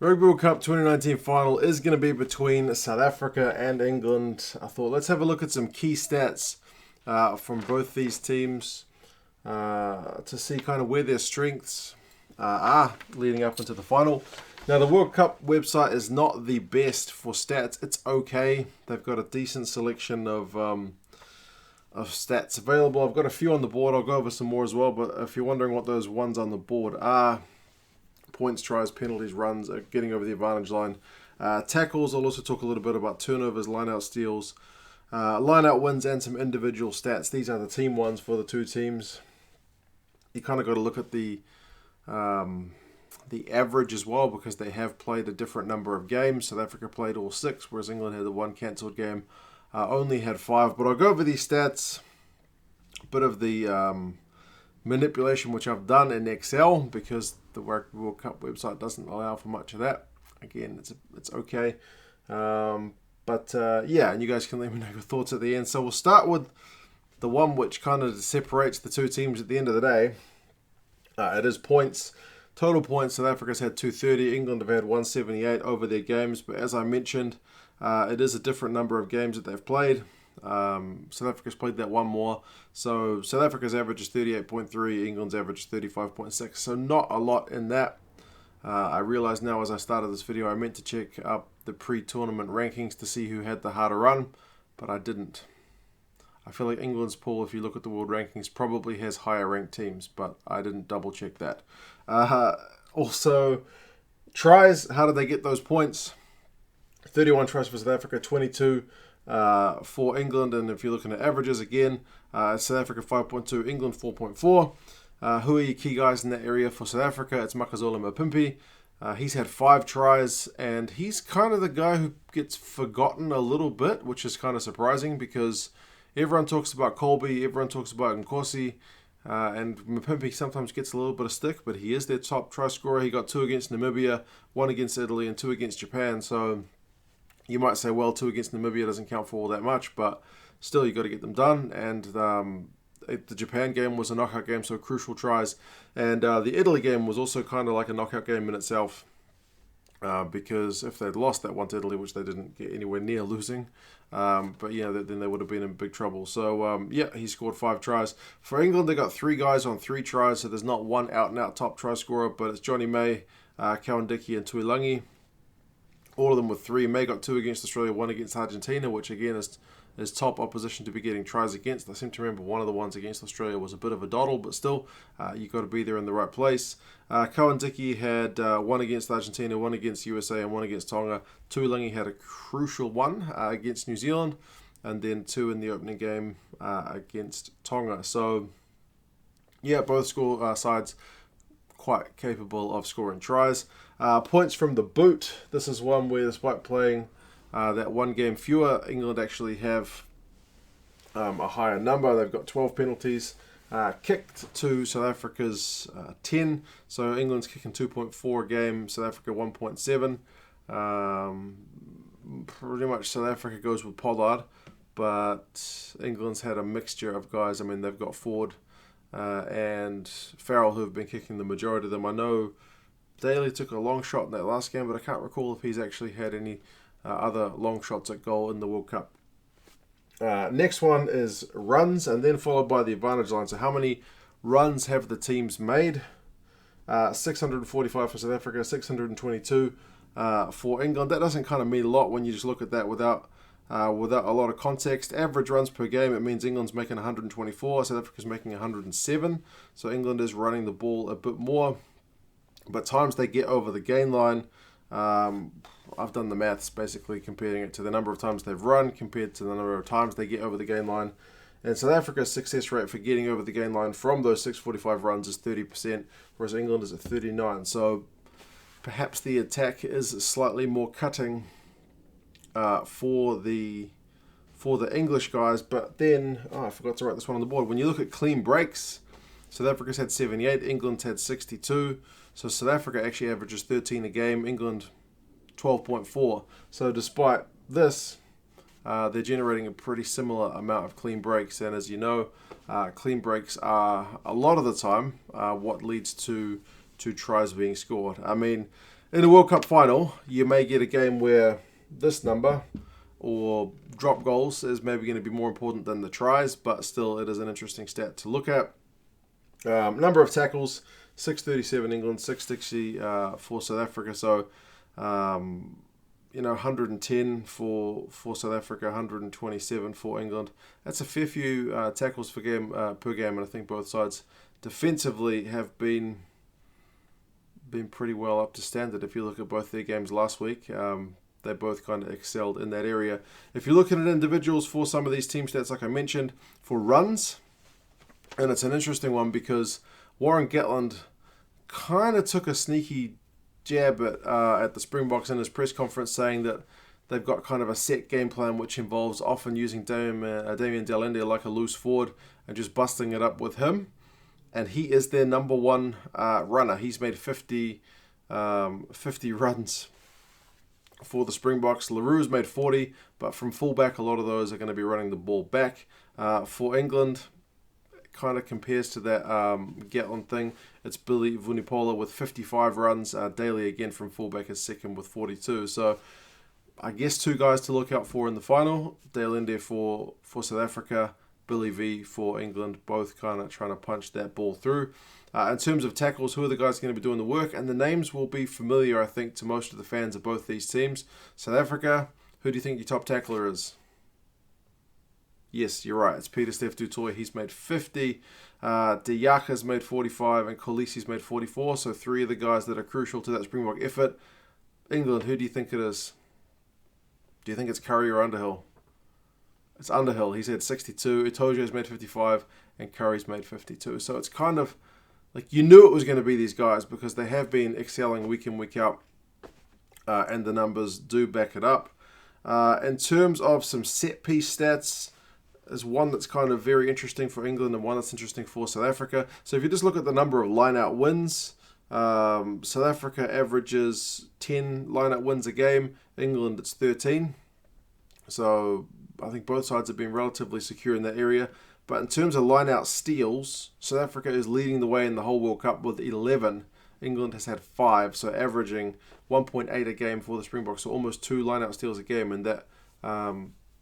Rugby World Cup 2019 final is going to be between South Africa and England. I thought let's have a look at some key stats from both these teams to see kind of where their strengths are leading up into the final. Now, the World Cup website is not the best for stats. It's okay. They've got a decent selection of stats available. I've got a few on the board. I'll go over some more as well. But if you're wondering what those ones on the board are, points, tries, penalties, runs, getting over the advantage line. Tackles, I'll also talk a little bit about turnovers, line-out steals, line-out wins, and some individual stats. These are the team ones for the two teams. You kind of got to look at the average as well, because they have played a different number of games. South Africa played all 6, whereas England had the one cancelled game, only had 5. But I'll go over these stats, a bit of the manipulation which I've done in Excel, because the Rugby World Cup website doesn't allow for much of that. Again, it's okay. Yeah, and you guys can let me know your thoughts at the end. So we'll start with the one which kind of separates the two teams at the end of the day. It is points. Total points, South Africa's had 230. England have had 178 over their games. But as I mentioned, it is a different number of games that they've played. South Africa's played that one more. So South Africa's average is 38.3, England's average is 35.6. So not a lot in that. I realize now as I started this video, I meant to check up the pre-tournament rankings to see who had the harder run, but I didn't. I feel like England's pool, if you look at the world rankings, probably has higher ranked teams, but I didn't double check that. Also, tries, how did they get those points? 31 tries for South Africa, 22 for England, and if you're looking at averages again, South Africa 5.2, England 4.4. Who are your key guys in that area for South Africa? It's Makazole Mapimpi. He's had 5 tries, and he's kind of the guy who gets forgotten a little bit, which is kind of surprising because everyone talks about Colby, everyone talks about Nkosi, and Mapimpi sometimes gets a little bit of stick, but he is their top try scorer. He got 2 against Namibia, 1 against Italy, and 2 against Japan, so you might say, well, 2 against Namibia doesn't count for all that much, but still, you got to get them done. And the Japan game was a knockout game, so crucial tries. And the Italy game was also kind of like a knockout game in itself, because if they'd lost that one to Italy, which they didn't get anywhere near losing, but yeah, then they would have been in big trouble. So yeah, he scored 5 tries. For England, they got 3 guys on 3 tries, so there's not one out-and-out top try scorer, but it's Johnny May, Cowan Dickey, and Tuilangi. All of them with 3. May got 2 against Australia, 1 against Argentina, which again is top opposition to be getting tries against. I seem to remember one of the ones against Australia was a bit of a doddle, but still, you've got to be there in the right place. Cowan Dickey had 1 against Argentina, 1 against USA, and 1 against Tonga. Tuilangi had a crucial one against New Zealand, and then 2 in the opening game against Tonga. So, yeah, both sides quite capable of scoring tries. Points from the boot. This is one where, despite playing that one game fewer, England actually have a higher number. They've got 12 penalties kicked to South Africa's 10. So England's kicking 2.4 a game, South Africa 1.7. Pretty much South Africa goes with Pollard, but England's had a mixture of guys. I mean, they've got Ford and Farrell, who have been kicking the majority of them. I know Daly took a long shot in that last game, but I can't recall if he's actually had any other long shots at goal in the World Cup. Next one is runs, and then followed by the advantage line. So how many runs have the teams made? 645 for South Africa, 622 for England. That doesn't kind of mean a lot when you just look at that without a lot of context. Average runs per game, it means England's making 124, South Africa's making 107. So England is running the ball a bit more. But times they get over the gain line, I've done the maths basically comparing it to the number of times they've run compared to the number of times they get over the gain line. And South Africa's success rate for getting over the gain line from those 645 runs is 30%, whereas England is at 39%. So perhaps the attack is slightly more cutting for the English guys. But then, I forgot to write this one on the board. When you look at clean breaks, South Africa's had 78, England's had 62. So South Africa actually averages 13 a game, England 12.4. So despite this, they're generating a pretty similar amount of clean breaks. And as you know, clean breaks are a lot of the time what leads to tries being scored. I mean, In the World Cup final, you may get a game where this number, or drop goals, is maybe going to be more important than the tries, but still it is an interesting stat to look at. Number of tackles, 637 England, 660 for South Africa. So, 110 for South Africa, 127 for England. That's a fair few tackles per game, and I think both sides defensively have been pretty well up to standard. If you look at both their games last week, they both kind of excelled in that area. If you're looking at individuals for some of these team stats, like I mentioned, for runs, and it's an interesting one because Warren Gatland kind of took a sneaky jab at the Springboks in his press conference, saying that they've got kind of a set game plan which involves often using Damian de Allende like a loose forward and just busting it up with him. And he is their number one runner. He's made 50 runs for the Springboks. Leroux's made 40, but from fullback, a lot of those are going to be running the ball back. For England, kind of compares to that Gatland thing. It's Billy Vunipola with 55 runs. Daly again from fullback is second with 42. So I guess two guys to look out for in the final. De Allende for South Africa, Billy V for England, both kind of trying to punch that ball through. In terms of tackles, who are the guys going to be doing the work? And the names will be familiar, I think, to most of the fans of both these teams. South Africa, who do you think your top tackler is? Yes, you're right. It's Pieter-Steph du Toit. He's made 50. De Jacka's made 45 and Kolisi's made 44. So three of the guys that are crucial to that Springbok effort. England, who do you think it is? Do you think it's Curry or Underhill? It's Underhill. He's had 62. Itoje's made 55 and Curry's made 52. So it's kind of like you knew it was going to be these guys because they have been excelling week in, week out. And the numbers do back it up. In terms of some set-piece stats, is one that's kind of very interesting for England and one that's interesting for South Africa. So if you just look at the number of line-out wins, South Africa averages 10 line-out wins a game. England, it's 13. So I think both sides have been relatively secure in that area. But in terms of line-out steals, South Africa is leading the way in the whole World Cup with 11. England has had 5, so averaging 1.8 a game for the Springboks, so almost 2 line-out steals a game, and that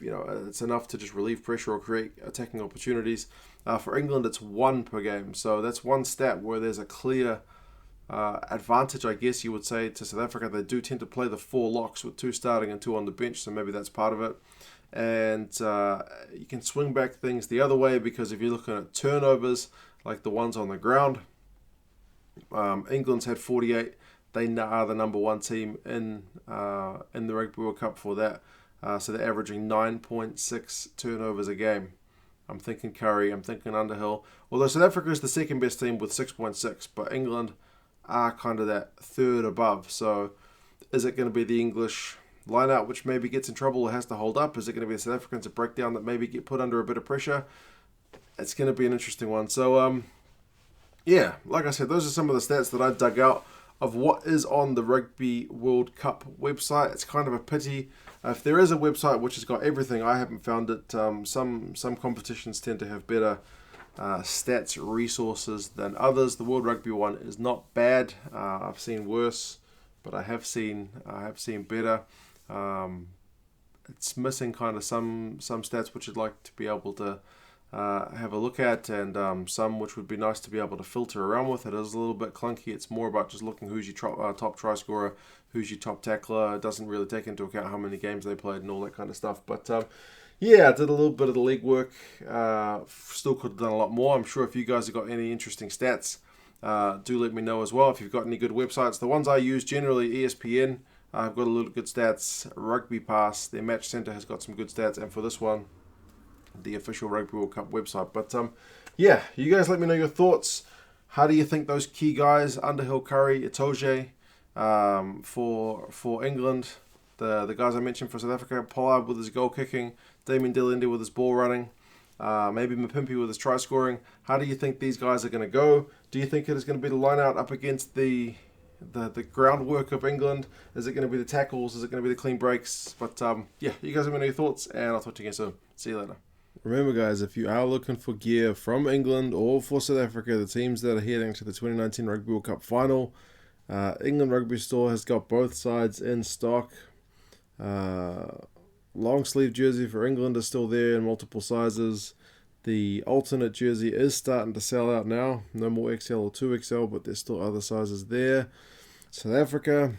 it's enough to just relieve pressure or create attacking opportunities. For England, it's 1 per game. So that's one stat where there's a clear advantage, I guess you would say, to South Africa. They do tend to play the 4 locks with 2 starting and 2 on the bench, so maybe that's part of it. And you can swing back things the other way because if you're looking at turnovers, like the ones on the ground, England's had 48. They are the number 1 team in the Rugby World Cup for that. So they're averaging 9.6 turnovers a game. I'm thinking Curry, I'm thinking Underhill. Although South Africa is the second best team with 6.6, but England are kind of that third above. So is it going to be the English line-out which maybe gets in trouble or has to hold up? Is it going to be the South Africans a breakdown that maybe get put under a bit of pressure? It's going to be an interesting one. So, like I said, those are some of the stats that I dug out of what is on the Rugby World Cup website. It's kind of a pity. If there is a website which has got everything, I haven't found it. Some competitions tend to have better stats resources than others. The World Rugby one is not bad. I've seen worse, but I have seen better. It's missing kind of some stats which I'd like to be able to have a look at, and some which would be nice to be able to filter around with. It is a little bit clunky. It's more about just looking who's your top try scorer, who's your top tackler. It doesn't really take into account how many games they played and all that kind of stuff. But I did a little bit of the league work. Still could have done a lot more. I'm sure if you guys have got any interesting stats, do let me know as well. If you've got any good websites, the ones I use generally, ESPN, I've got a little good stats. Rugby Pass, their Match Center has got some good stats, and for this one, the official Rugby World Cup website. But you guys let me know your thoughts. How do you think those key guys, Underhill, Curry, Itoje, for England, the guys I mentioned for South Africa, Pollard with his goal kicking, Damian de Allende with his ball running, maybe Mapimpi with his try scoring. How do you think these guys are going to go? Do you think it is going to be the line out up against the groundwork of England? Is it going to be the tackles? Is it going to be the clean breaks? But you guys let me know your thoughts, and I'll talk to you again soon. See you later. Remember, guys, if you are looking for gear from England or for South Africa, the teams that are heading to the 2019 Rugby World Cup final, England Rugby Store has got both sides in stock. Long sleeve jersey for England is still there in multiple sizes. The alternate jersey is starting to sell out now. No more XL or 2XL, but there's still other sizes there. South Africa,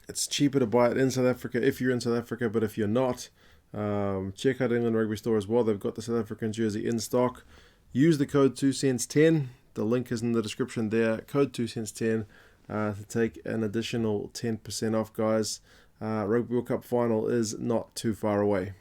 it's cheaper to buy it in South Africa if you're in South Africa, but if you're not, check out England Rugby Store as well. They've got the South African jersey in stock. Use the code 2cents10. The link is in the description there. Code 2cents10 to take an additional 10% off, guys. Rugby World Cup final is not too far away.